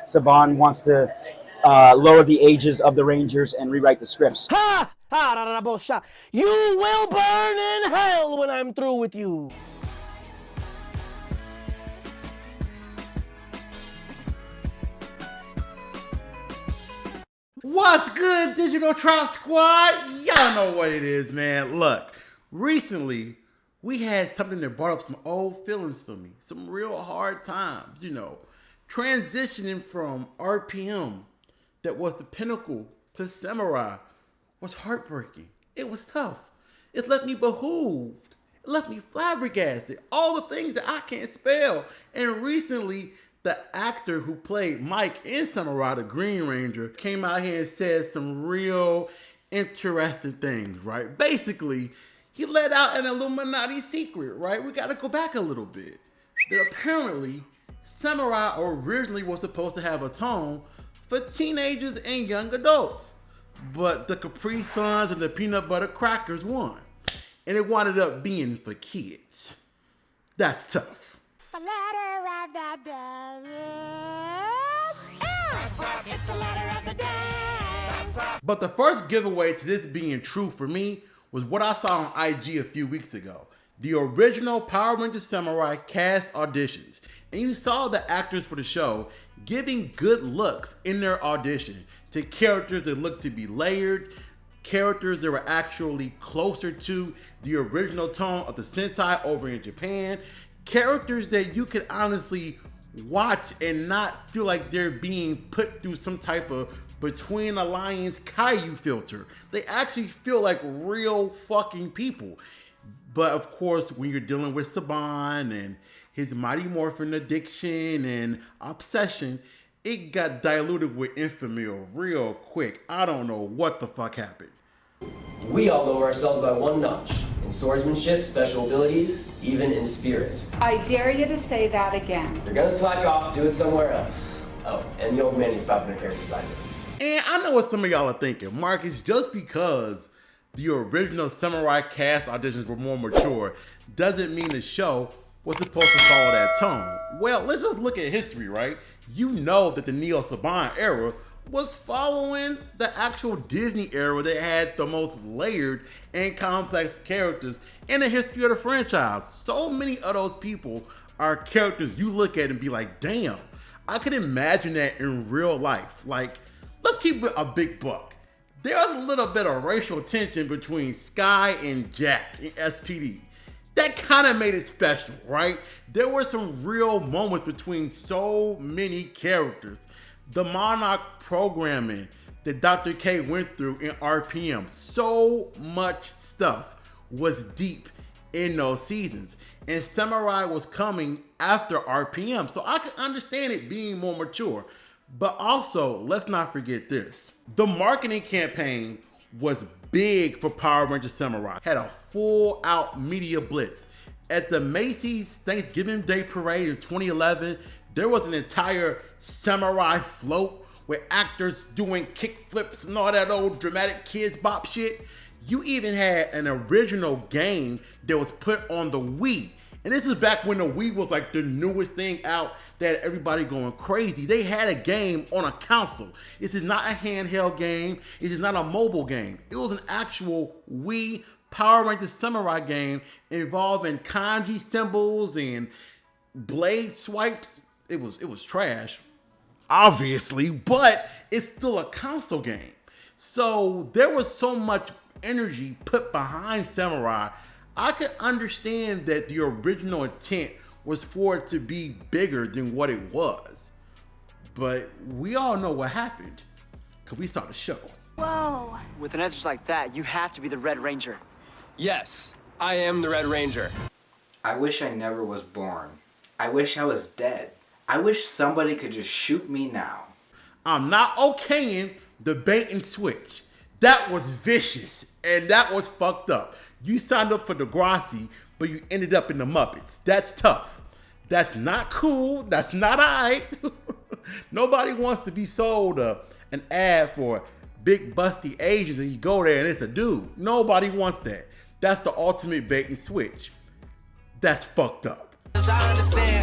Saban wants to lower the ages of the Rangers and rewrite the scripts. Ha! Ha! You will burn in hell when I'm through with you. What's good, Digital Trap Squad? Y'all know what it is, man. Look, recently we had something that brought up some old feelings for me, some real hard times, transitioning from RPM that was the pinnacle to Samurai was heartbreaking. It was tough. It left me behooved. It left me flabbergasted. All the things that I can't spell. And recently, the actor who played Mike in Samurai, the Green Ranger, came out here and said some real interesting things, right? Basically, he let out an Illuminati secret, right? We gotta go back a little bit. That apparently, Samurai originally was supposed to have a tone for teenagers and young adults. But the Capri Suns and the peanut butter crackers won. And it wound up being for kids. That's tough. The letter of the day. It's the letter of the day. But the first giveaway to this being true for me was what I saw on IG a few weeks ago. The original Power Rangers Samurai cast auditions. And you saw the actors for the show giving good looks in their audition to characters that looked to be layered, characters that were actually closer to the original tone of the Sentai over in Japan, characters that you could honestly watch and not feel like they're being put through some type of Between the Lions Caillou filter. They actually feel like real fucking people. But of course, when you're dealing with Saban and his Mighty Morphin addiction and obsession, it got diluted with infamy real quick. I don't know what the fuck happened. We all lower ourselves by one notch. In swordsmanship, special abilities, even in spirit. I dare you to say that again. You're gonna slack off, do it somewhere else. Oh, and the old man needs popular characters behind it. And I know what some of y'all are thinking. Marcus, just because the original Samurai cast auditions were more mature doesn't mean the show was supposed to follow that tone. Well, let's just look at history, right? You know that the Neo Saban era was following the actual Disney era that had the most layered and complex characters in the history of the franchise. So many of those people are characters you look at and be like, damn, I could imagine that in real life. Like, let's keep it a big buck. There's a little bit of racial tension between Sky and Jack in SPD. That kind of made it special, right? There were some real moments between so many characters. The Monarch programming that Dr. K went through in RPM, so much stuff was deep in those seasons. And Samurai was coming after RPM, so I can understand it being more mature. But also, let's not forget this. The marketing campaign was big for Power Rangers Samurai. Had a full out media blitz. At the Macy's Thanksgiving Day Parade in 2011, there was an entire Samurai float with actors doing kick flips and all that old dramatic kids bop shit. You even had an original game that was put on the Wii. And this is back when the Wii was like the newest thing out that had everybody going crazy. They had a game on a console. This is not a handheld game. It is not a mobile game. It was an actual Wii Power Rangers Samurai game involving kanji symbols and blade swipes. It was trash, obviously, but it's still a console game. So there was so much energy put behind Samurai. I could understand that the original intent was for it to be bigger than what it was. But we all know what happened, because we saw the show. Whoa. With an answer like that, you have to be the Red Ranger. Yes, I am the Red Ranger. I wish I never was born. I wish I was dead. I wish somebody could just shoot me now. I'm not okaying the bait and switch. That was vicious, and that was fucked up. You signed up for Degrassi, but you ended up in the Muppets. That's tough. That's not cool. That's not alright. Nobody wants to be sold an ad for big busty Asians and you go there and it's a dude. Nobody wants that. That's the ultimate bait and switch. That's fucked up. I understand